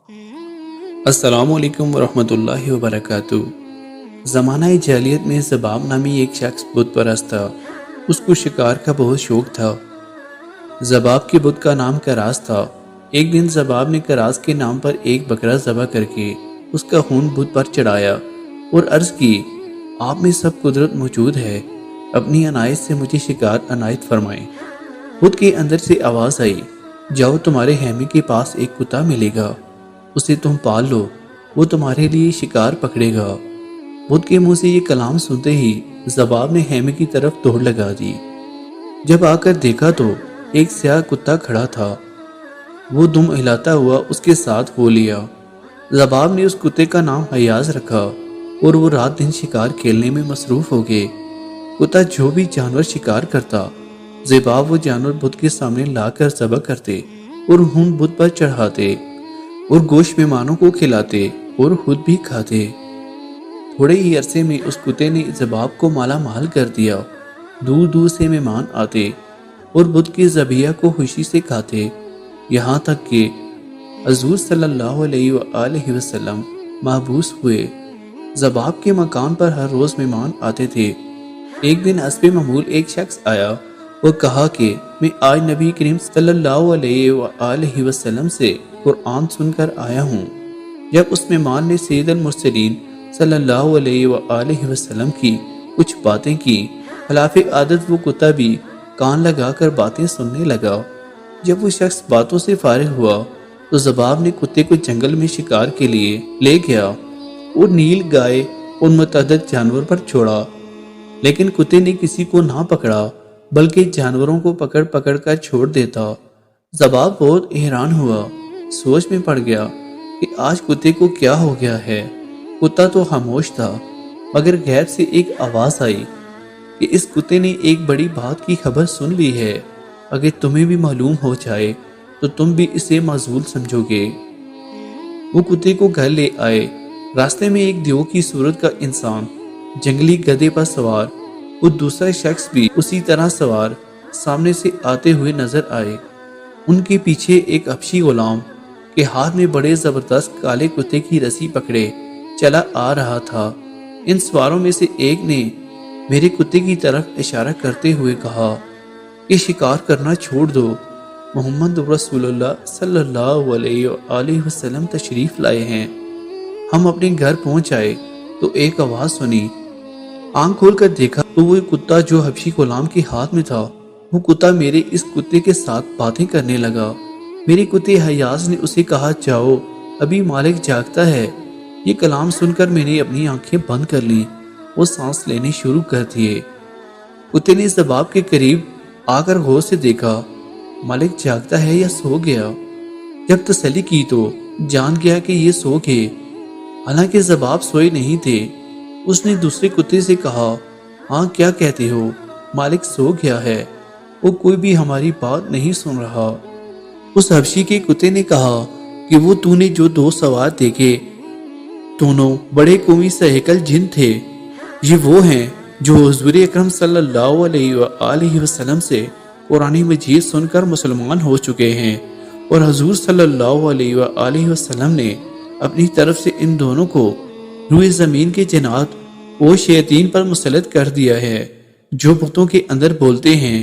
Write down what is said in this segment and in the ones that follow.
السلام علیکم ورحمۃ اللہ وبرکاتہ۔ زمانہ جاہلیت میں زباب نامی ایک شخص بت پرست تھا۔ اس کو شکار کا بہت شوق تھا۔ زباب کے بت کا نام کراس تھا۔ ایک دن زباب نے کراس کے نام پر ایک بکرا ذبح کر کے اس کا خون بت پر چڑھایا اور عرض کی، آپ میں سب قدرت موجود ہے، اپنی عنایت سے مجھے شکار عنایت فرمائیں۔ بت کے اندر سے آواز آئی، جاؤ تمہارے خیمے کے پاس ایک کتا ملے گا، اسے تم پال لو، وہ تمہارے لیے شکار پکڑے گا۔ بت کے منہ سے یہ کلام سنتے ہی زباب نے خیمے کی طرف دوڑ لگا دی۔ جب آ کر دیکھا تو ایک سیاہ کتا کھڑا تھا۔ وہ دم ہلاتا ہوا اس کے ساتھ ہو لیا۔ زباب نے اس کتے کا نام حیاض رکھا اور وہ رات دن شکار کھیلنے میں مصروف ہو گئے۔ کتا جو بھی جانور شکار کرتا، زباب وہ جانور بت کے سامنے لا کر ذبح کرتے اور خون بت پر چڑھاتے اور گوشت مہمانوں کو کھلاتے اور خود بھی کھاتے۔ تھوڑے ہی عرصے میں اس کتے نے زباب کو مالا مال کر دیا۔ دور دور سے مہمان آتے اور بت کی ذبیحہ کو خوشی سے کھاتے، یہاں تک کہ حضور صلی اللہ علیہ وآلہ وسلم محبوس ہوئے۔ زباب کے مکان پر ہر روز مہمان آتے تھے۔ ایک دن حسب معمول ایک شخص آیا اور کہا کہ میں آج نبی کریم صلی اللہ علیہ وآلہ وسلم سے قرآن سن کر آیا ہوں۔ جب اس مہمان نے سید المرسلین صلی اللہ علیہ وآلہ وسلم کی کچھ باتیں کی، خلاف عادت وہ کتا بھی کان لگا کر باتیں سننے لگا۔ جب وہ شخص باتوں سے فارغ ہوا تو زباب نے کتے کو جنگل میں شکار کے لیے لے گیا اور نیل گائے اور متعدد جانور پر چھوڑا، لیکن کتے نے کسی کو نہ پکڑا بلکہ جانوروں کو پکڑ پکڑ کر چھوڑ دیتا۔ زباب بہت حیران ہوا، سوچ میں پڑ گیا کہ آج کتے کو کیا ہو گیا ہے۔ کتا تو خاموش تھا، مگر غیب سے ایک آواز آئی کہ اس کتے نے ایک بڑی بات کی خبر سن لی ہے، اگر تمہیں بھی معلوم ہو جائے تو تم بھی اسے معذول سمجھو گے۔ وہ کتے کو گھر لے آئے۔ راستے میں ایک دیو کی صورت کا انسان جنگلی گدھے پر سوار اور دوسرا شخص بھی اسی طرح سوار سامنے سے آتے ہوئے نظر آئے۔ ان کے پیچھے ایک حبشی غلام کے ہاتھ میں بڑے زبردست کالے کتے کی رسی پکڑے چلا آ رہا تھا۔ ان سواروں میں سے ایک نے میرے کتے کی طرف اشارہ کرتے ہوئے کہا کہ شکار کرنا چھوڑ دو، محمد رسول اللہ صلی اللہ علیہ وآلہ وسلم تشریف لائے ہیں۔ ہم اپنے گھر پہنچ آئے تو ایک آواز سنی۔ آنکھ کھول کر دیکھا تو وہ کتا جو حبشی غلام کے ہاتھ میں تھا، وہ کتا میرے اس کتے کے ساتھ باتیں کرنے لگا۔ میرے کتے حیاض نے اسے کہا، جاؤ ابھی مالک جاگتا ہے۔ یہ کلام سن کر میں نے اپنی آنکھیں بند کر لیں، وہ سانس لینے شروع کر دیے۔ کتے نے زباب کے قریب آ کر غور سے دیکھا، مالک جاگتا ہے یا سو گیا۔ جب تسلی کی تو جان گیا کہ یہ سو گئے، حالانکہ زباب سوئے نہیں تھے۔ اس نے دوسرے کتے سے کہا، ہاں کیا کہتے ہو، مالک سو گیا ہے، وہ کوئی بھی ہماری بات نہیں سن رہا۔ اس حبشی کے کتے نے کہا کہ وہ تو نے جو دو سوار دیکھے دونوں بڑے قوی سہیکل جن تھے، یہ وہ ہیں جو حضور اکرم صلی اللہ علیہ وآلہ وسلم سے قرآن مجید سن کر مسلمان ہو چکے ہیں، اور حضور صلی اللہ علیہ وآلہ وسلم نے اپنی طرف سے ان دونوں کو روئے زمین کے جنات اور شیاطین پر مسلط کر دیا ہے، جو بتوں کے اندر بولتے ہیں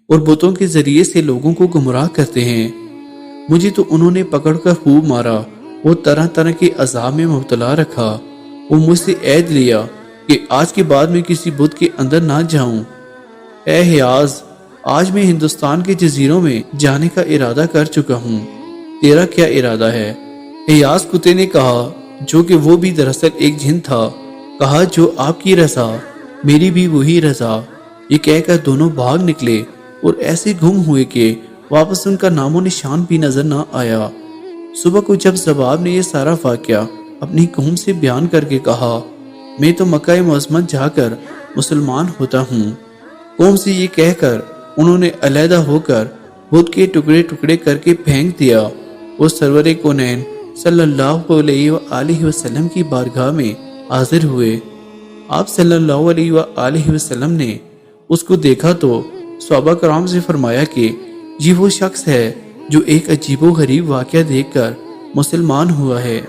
اور بتوں کے ذریعے سے لوگوں کو گمراہ کرتے ہیں۔ مجھے تو انہوں نے پکڑ کر خوب مارا اور طرح طرح کے عذاب میں مبتلا رکھا۔ وہ مجھ سے عہد لیا کہ آج کے بعد میں کسی بت کے اندر نہ جاؤں۔ اے حیاض، آج میں ہندوستان کے جزیروں میں جانے کا ارادہ کر چکا ہوں، تیرا کیا ارادہ ہے؟ حیاض کتے نے کہا، جو کہ وہ بھی دراصل ایک جن تھا، کہا جو آپ کی رضا میری بھی وہی رضا۔ یہ کہہ کر دونوں بھاگ نکلے اور ایسے گم ہوئے کہ واپس ان کا نام و نشان بھی نظر نہ آیا۔ صبح کو جب زباب نے یہ سارا واقعہ اپنی قوم سے بیان کر کے کہا، میں تو مکہ معظمت جا کر مسلمان ہوتا ہوں، قوم سے یہ کہہ کر انہوں نے علیحدہ ہو کر بت کے ٹکڑے ٹکڑے کر کے پھینک دیا اور سرور کونین صلی اللہ علیہ وآلہ وسلم کی بارگاہ میں حاضر ہوئے۔ آپ صلی اللہ علیہ وآلہ وسلم نے اس کو دیکھا تو صحابہ کرام سے فرمایا کہ یہ وہ شخص ہے جو ایک عجیب و غریب واقعہ دیکھ کر مسلمان ہوا ہے